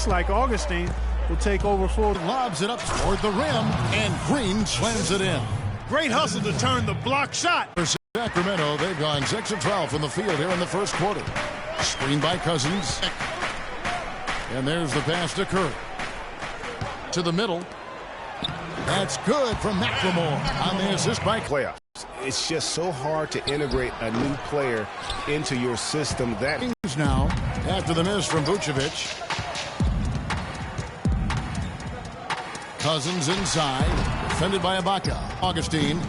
looks like Augustine will take over full. Lobs it up toward the rim, and Green slams it in. Great hustle to turn the block shot. For Sacramento, they've gone 6 of 12 from the field here in the first quarter. Screen by Cousins. And there's the pass to Curry. To the middle. That's good from McLemore on the assist by playoffs. It's just so hard to integrate a new player into your system. That is now after the miss from Vucevic. Cousins inside, defended by Ibaka. Augustine.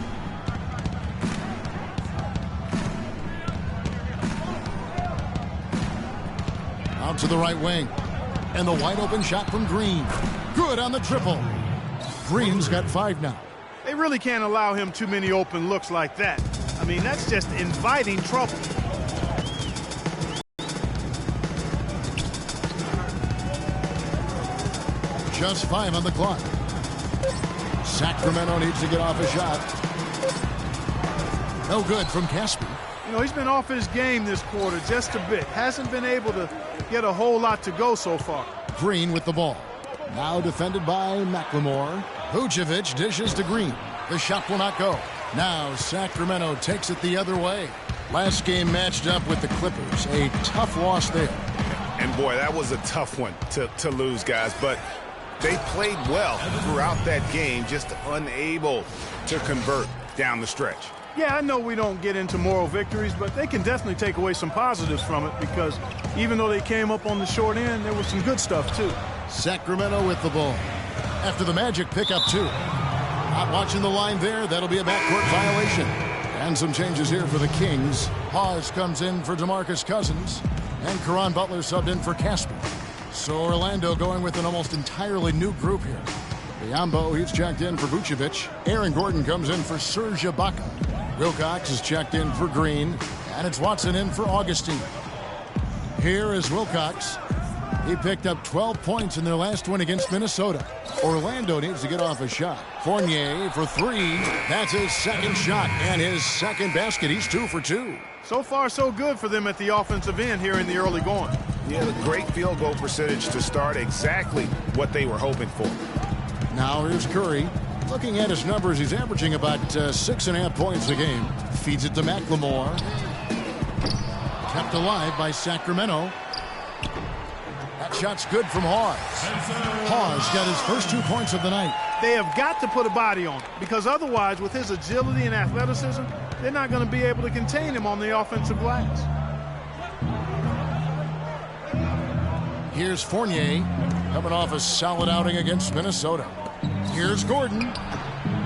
Out to the right wing. And the wide open shot from Green. Good on the triple. Green's got 5 now. They really can't allow him too many open looks like that. I mean, that's just inviting trouble. Just 5 on the clock. Sacramento needs to get off a shot. No good from Caspi. You know, he's been off his game this quarter just a bit. Hasn't been able to get a whole lot to go so far. Green with the ball. Now defended by McLemore. Vucevic dishes to Green. The shot will not go. Now Sacramento takes it the other way. Last game matched up with the Clippers. A tough loss there. And boy, that was a tough one to lose, guys. But they played well throughout that game, just unable to convert down the stretch. Yeah, I know we don't get into moral victories, but they can definitely take away some positives from it because even though they came up on the short end, there was some good stuff too. Sacramento with the ball. After the Magic pick up 2. Not watching the line there. That'll be a backcourt violation. And some changes here for the Kings. Hawes comes in for DeMarcus Cousins. And Caron Butler subbed in for Caspi. So Orlando going with an almost entirely new group here. Biyombo, he's checked in for Vucevic. Aaron Gordon comes in for Serge Ibaka. Wilcox is checked in for Green. And it's Watson in for Augustine. Here is Wilcox. He picked up 12 points in their last win against Minnesota. Orlando needs to get off a shot. Fournier for 3. That's his second shot and his second basket. He's 2 for 2. So far, so good for them at the offensive end here in the early going. Yeah, the great field goal percentage to start, exactly what they were hoping for. Now here's Curry. Looking at his numbers, he's averaging about 6.5 points a game. Feeds it to McLemore. Kept alive by Sacramento. That shot's good from Hawes. Hawes got his first 2 points of the night. They have got to put a body on him because otherwise, with his agility and athleticism, they're not going to be able to contain him on the offensive glass. Here's Fournier coming off a solid outing against Minnesota. Here's Gordon.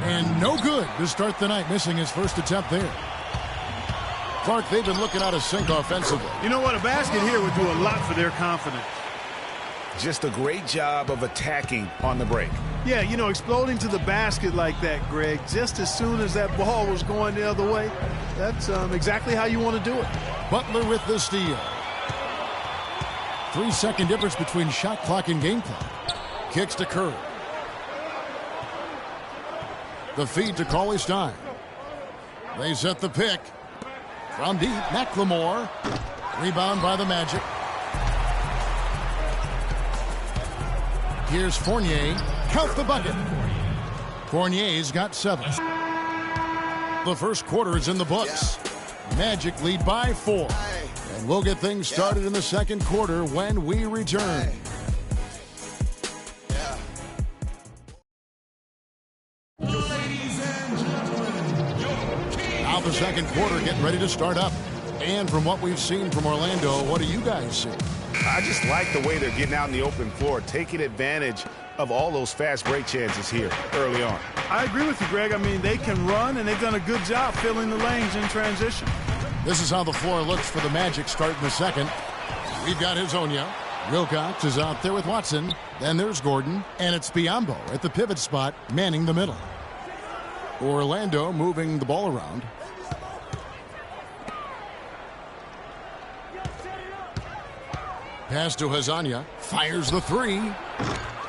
And no good to start the night, missing his first attempt there. Clark, they've been looking out of sync offensively. You know what? A basket here would do a lot for their confidence. Just a great job of attacking on the break. Yeah, you know, exploding to the basket like that, Greg, just as soon as that ball was going the other way, that's exactly how you want to do it. Butler with the steal. 3-second difference between shot clock and game clock. Kicks to Curry. The feed to Cauley-Stein. They set the pick. From deep, McLemore. Rebound by the Magic. Here's Fournier. Count the bucket. Fournier's got 7. The first quarter is in the books. Magic lead by 4. And we'll get things started in the second quarter when we return. Now the second quarter getting ready to start up. And from what we've seen from Orlando, what do you guys see? I just like the way they're getting out in the open floor, taking advantage of all those fast break chances here early on. I agree with you, Greg. I mean, they can run, and they've done a good job filling the lanes in transition. This is how the floor looks for the Magic starting the second. We've got Hezonja. Wilcox is out there with Watson. Then there's Gordon, and it's Biyombo at the pivot spot, manning the middle. Orlando moving the ball around. Pass to Hezonja. Fires the 3.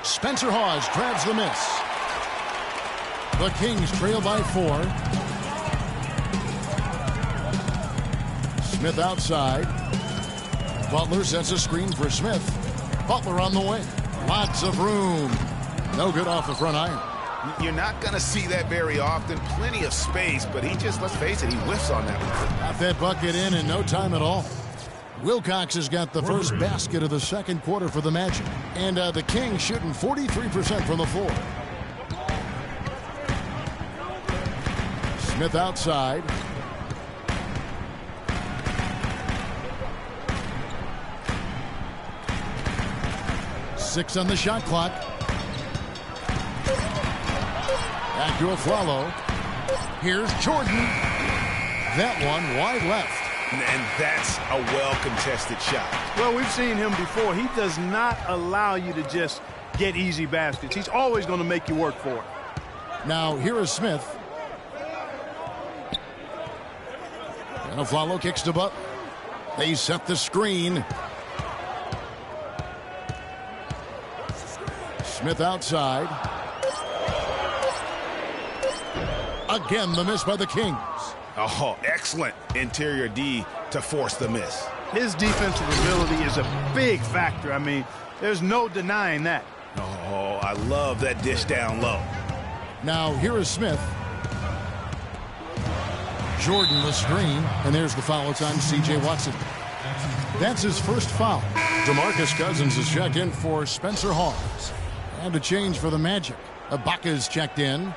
Spencer Hawes grabs the miss. The Kings trail by 4. Smith outside. Butler sets a screen for Smith. Butler on the wing. Lots of room. No good off the front iron. You're not going to see that very often. Plenty of space, but he just, let's face it, he whiffs on that one. Got that bucket in no time at all. Wilcox has got the first basket of the second quarter for the Magic. And the Kings shooting 43% from the floor. Smith outside. Six on the shot clock. Back to Aflalo. Here's Jordan. That one wide left. And that's a well-contested shot. Well, we've seen him before. He does not allow you to just get easy baskets. He's always going to make you work for it. Now, here is Smith. And Aflalo kicks to Butler. They set the screen. Smith outside. Again, the miss by the Kings. Oh, excellent interior D to force the miss. His defensive ability is a big factor. I mean, there's no denying that. Oh, I love that dish down low. Now, here is Smith. Jordan the screen, and there's the foul. It's on C.J. Watson. That's his first foul. DeMarcus Cousins is checked in for Spencer Hawes. And a change for the Magic. Ibaka's checked in.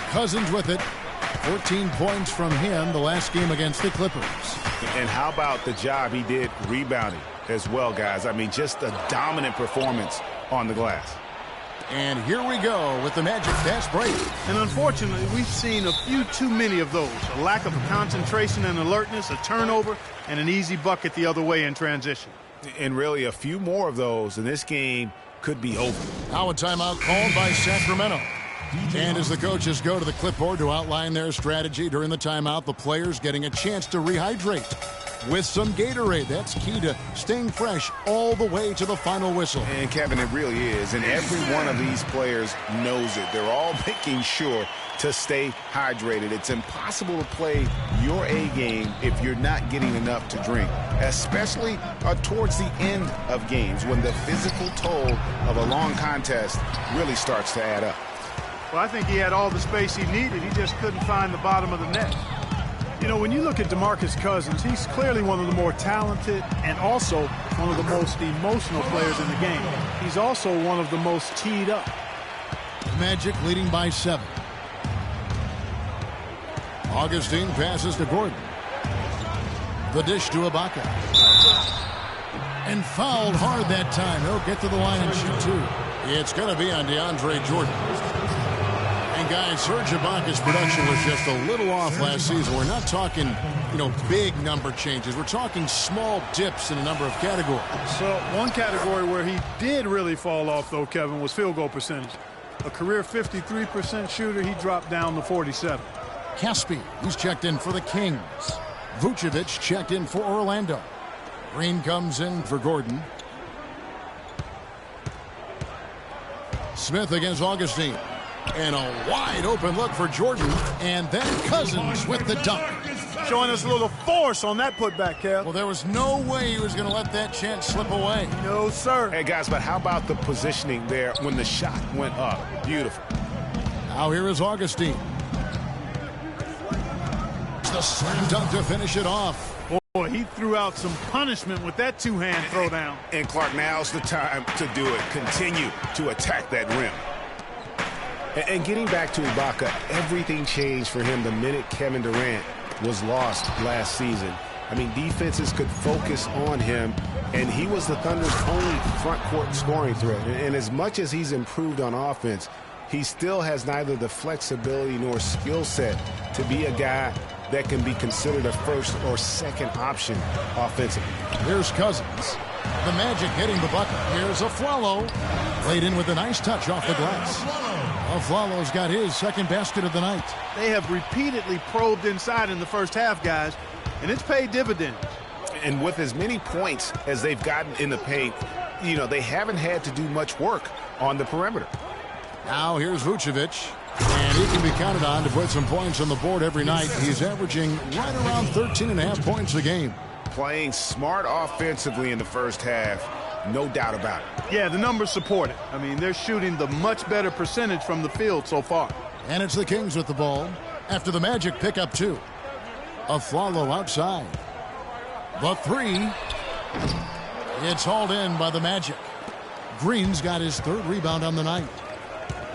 Cousins with it. 14 points from him the last game against the Clippers. And how about the job he did rebounding as well, guys? I mean, just a dominant performance on the glass. And here we go with the Magic fast break. And unfortunately, we've seen a few too many of those. A lack of concentration and alertness, a turnover, and an easy bucket the other way in transition. And really, a few more of those, and this game could be over. Now a timeout called by Sacramento. And as the coaches go to the clipboard to outline their strategy during the timeout, the players getting a chance to rehydrate with some Gatorade. That's key to staying fresh all the way to the final whistle. And, Kevin, it really is. And every one of these players knows it. They're all making sure to stay hydrated. It's impossible to play your A game if you're not getting enough to drink, especially towards the end of games when the physical toll of a long contest really starts to add up. Well, I think he had all the space he needed. He just couldn't find the bottom of the net. You know, when you look at DeMarcus Cousins, he's clearly one of the more talented and also one of the most emotional players in the game. He's also one of the most teed up. Magic leading by 7. Augustine passes to Gordon. The dish to Ibaka. And fouled hard that time. He'll get to the line and shoot two. It's going to be on DeAndre Jordan. And guys, Serge Ibaka's production was just a little off last season. We're not talking, big number changes. We're talking small dips in a number of categories. So one category where he did really fall off, though, Kevin, was field goal percentage. A career 53% shooter, he dropped down to 47. Caspi, who's checked in for the Kings. Vucevic checked in for Orlando. Green comes in for Gordon. Smith against Augustine. And a wide open look for Jordan. And then Cousins with the dunk. Showing us a little force on that putback, Kev. Well, there was no way he was going to let that chance slip away. No, sir. Hey, guys, but how about the positioning there when the shot went up? Beautiful. Now here is Augustine. The slam dunk to finish it off. Boy, he threw out some punishment with that two-hand throwdown. And Clark, now's the time to do it. Continue to attack that rim. And getting back to Ibaka, everything changed for him the minute Kevin Durant was lost last season. I mean, defenses could focus on him, and he was the Thunder's only front court scoring threat. And as much as he's improved on offense, he still has neither the flexibility nor skill set to be a guy that can be considered a first or second option offensively. Here's Cousins. The Magic hitting the bucket. Here's Aflalo. Played in with a nice touch off the glass. Aflalo's got his second basket of the night. They have repeatedly probed inside in the first half, guys, and it's paid dividends. And with as many points as they've gotten in the paint, they haven't had to do much work on the perimeter. Now here's Vucevic. And he can be counted on to put some points on the board every night. He's averaging right around 13.5 points a game. Playing smart offensively in the first half, no doubt about it. Yeah, the numbers support it. I mean, they're shooting the much better percentage from the field so far. And it's the Kings with the ball after the Magic pick up 2. Afflalo outside. The 3. It's hauled in by the Magic. Green's got his 3rd rebound on the night.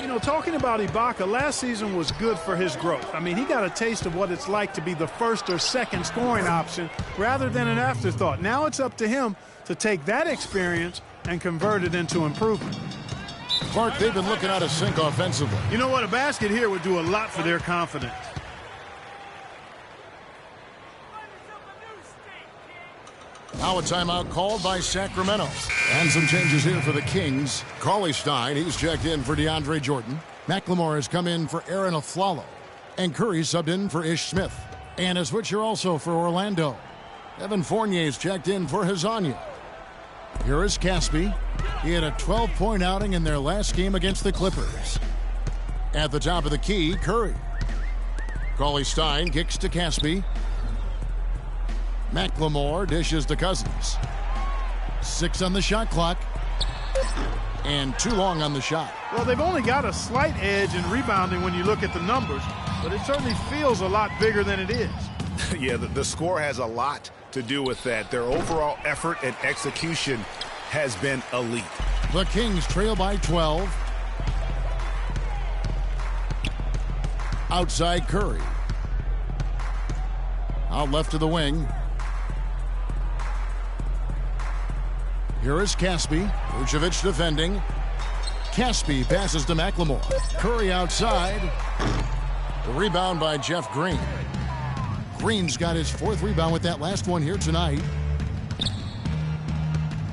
You know, talking about Ibaka, last season was good for his growth. I mean, he got a taste of what it's like to be the first or second scoring option rather than an afterthought. Now it's up to him to take that experience and convert it into improvement. Clark, they've been looking out of sync offensively. You know what? A basket here would do a lot for their confidence. Now a timeout called by Sacramento. And some changes here for the Kings. Cauley-Stein, he's checked in for DeAndre Jordan. McLemore has come in for Aaron Afflalo. And Curry subbed in for Ish Smith. And a switcher also for Orlando. Evan Fournier's checked in for Hezonja. Here is Caspi. He had a 12-point outing in their last game against the Clippers. At the top of the key, Curry. Cauley-Stein kicks to Caspi. McLemore dishes to Cousins. 6 on the shot clock. And too long on the shot. Well, they've only got a slight edge in rebounding when you look at the numbers, but it certainly feels a lot bigger than it is. Yeah, the score has a lot to do with that. Their overall effort and execution has been elite. The Kings trail by 12. Outside Curry. Out left to the wing. Here is Caspi. Vucevic defending. Caspi passes to McLemore. Curry outside. The rebound by Jeff Green. Green's got his 4th rebound with that last one here tonight.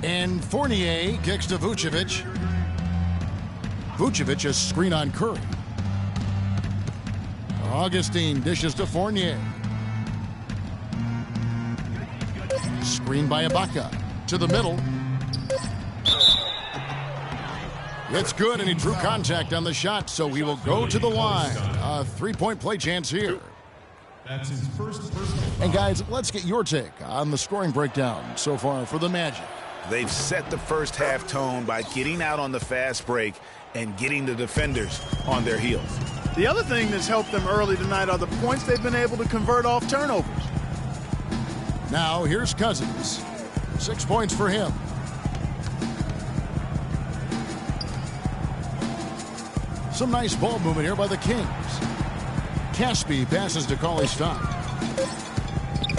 And Fournier kicks to Vucevic. Vucevic a screen on Curry. Augustine dishes to Fournier. Screen by Ibaka. To the middle. It's good, and he drew contact on the shot, so he will go to the line. A 3-point play chance here. That's his first personal. And guys, let's get your take on the scoring breakdown so far for the Magic. They've set the first half tone by getting out on the fast break and getting the defenders on their heels. The other thing that's helped them early tonight are the points they've been able to convert off turnovers. Now here's Cousins. 6 points for him. Some nice ball movement here by the Kings. Caspi passes to Cauley-Stein.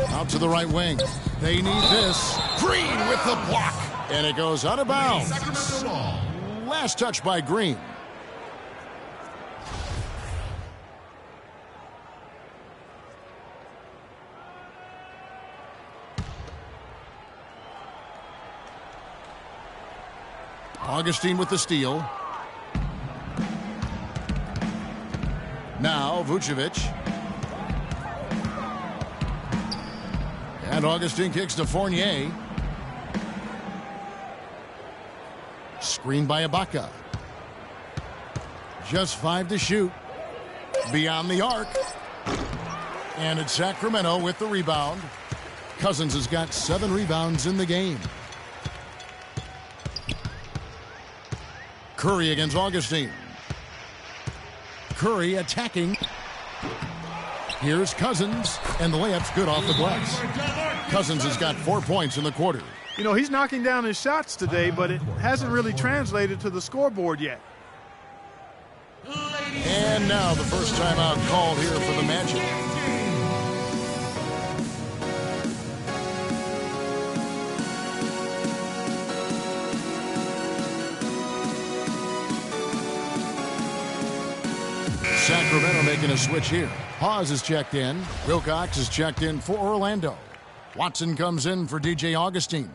Out to the right wing. They need this. Green with the block. And it goes out of bounds. Last touch by Green. Augustine with the steal. Now Vucevic. And Augustine kicks to Fournier. Screen by Ibaka. Just 5 to shoot. Beyond the arc. And it's Sacramento with the rebound. Cousins has got 7 rebounds in the game. Curry against Augustine. Curry attacking. Here's Cousins, and the layup's good off the glass. Cousins has got 4 points in the quarter. You know, he's knocking down his shots today, but it hasn't really translated to the scoreboard yet. And now the first timeout called here for the Magic. Sacramento making a switch here. Hawes is checked in. Wilcox is checked in for Orlando. Watson comes in for DJ Augustine.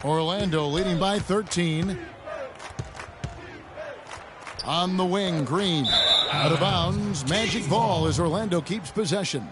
Orlando leading by 13. On the wing, Green. Out of bounds. Magic ball as Orlando keeps possession.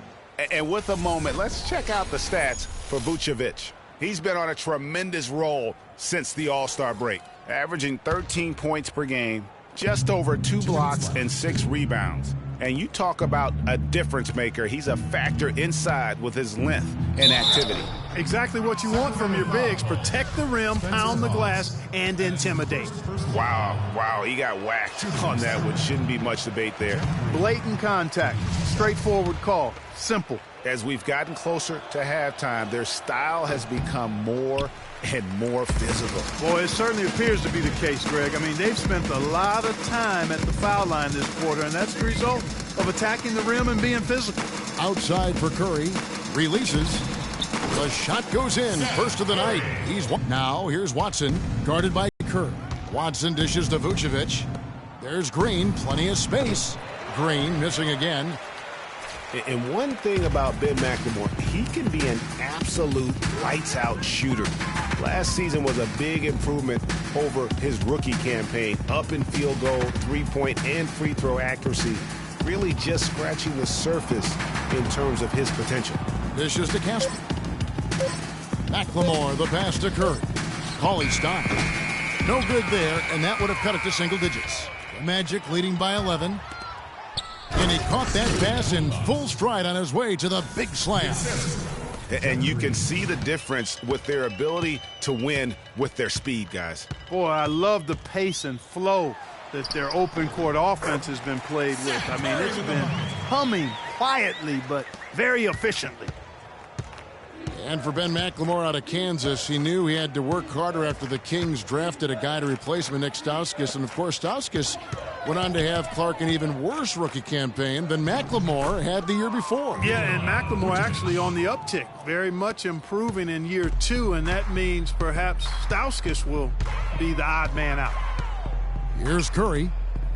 And with a moment, let's check out the stats for Vucevic. He's been on a tremendous roll since the All-Star break, averaging 13 points per game, just over 2 blocks and 6 rebounds. And you talk about a difference maker. He's a factor inside with his length and activity. Exactly what you want from your bigs. Protect the rim, pound the glass, and intimidate. Wow, he got whacked on that, which shouldn't be much debate there. Blatant contact, straightforward call, simple. As we've gotten closer to halftime, their style has become more and more physical. Boy, it certainly appears to be the case, Greg. I mean, they've spent a lot of time at the foul line this quarter, and that's the result of attacking the rim and being physical. Outside for Curry. Releases. The shot goes in. First of the night. Now, here's Watson, guarded by Kerr. Watson dishes to Vucevic. There's Green. Plenty of space. Green missing again. And one thing about Ben McLemore, he can be an absolute lights-out shooter. Last season was a big improvement over his rookie campaign. Up in field goal, three-point, and free throw accuracy. Really just scratching the surface in terms of his potential. Dishes to Casper. McLemore, the pass to Curry. Cauley stop. No good there, and that would have cut it to single digits. The Magic leading by 11. And he caught that pass in full stride on his way to the big slam. And you can see the difference with their ability to win with their speed, guys. Boy, I love the pace and flow that their open court offense has been played with. I mean, it's been humming quietly, but very efficiently. And for Ben McLemore out of Kansas, he knew he had to work harder after the Kings drafted a guy to replace him in Nick Stauskas. And, of course, Stauskas went on to have Clark an even worse rookie campaign than McLemore had the year before. Yeah, and McLemore actually on the uptick, very much improving in year 2, and that means perhaps Stauskas will be the odd man out. Here's Curry.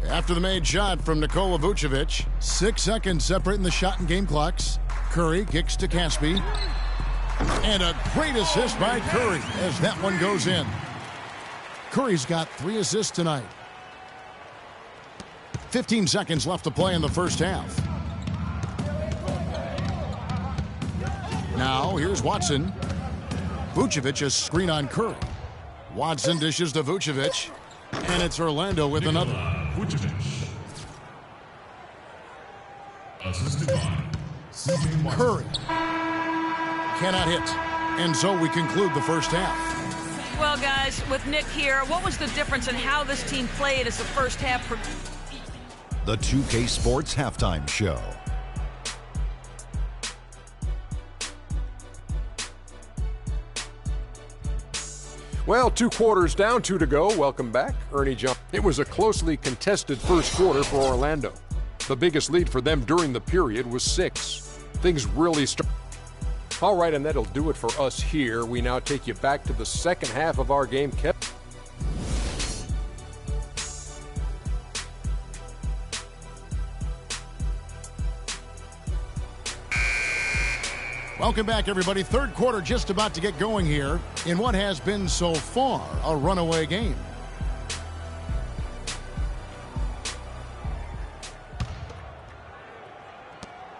After the made shot from Nikola Vucevic, 6 seconds separating the shot and game clocks. Curry kicks to Caspi. And a great assist by Curry as that one goes in. Curry's got 3 assists tonight. 15 seconds left to play in the first half. Now here's Watson. Vucevic a screen on Curry. Watson dishes to Vucevic. And it's Orlando with another. Vucevic. Assisted by C.J. Watson. Curry cannot hit. And so we conclude the first half. Well, guys, with Nick here, what was the difference in how this team played as the first half? The 2K Sports Halftime Show. Well, 2 quarters down, 2 to go. Welcome back, Ernie John. It was a closely contested first quarter for Orlando. The biggest lead for them during the period was 6. Things really started. All right, and that'll do it for us here. We now take you back to the second half of our game. Welcome back, everybody. Third quarter just about to get going here in what has been so far a runaway game.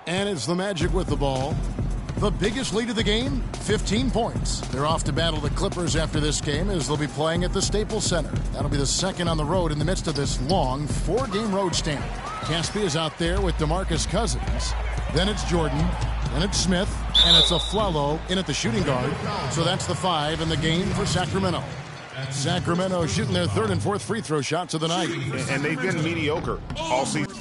And it's the Magic with the ball. The biggest lead of the game, 15 points. They're off to battle the Clippers after this game as they'll be playing at the Staples Center. That'll be the second on the road in the midst of this long 4-game road stand. Caspi is out there with DeMarcus Cousins. Then it's Jordan. Then it's Smith. And it's Aflalo in at the shooting guard. So that's the 5 in the game for Sacramento. Sacramento shooting their 3rd and 4th free throw shots of the night. And they've been mediocre all season.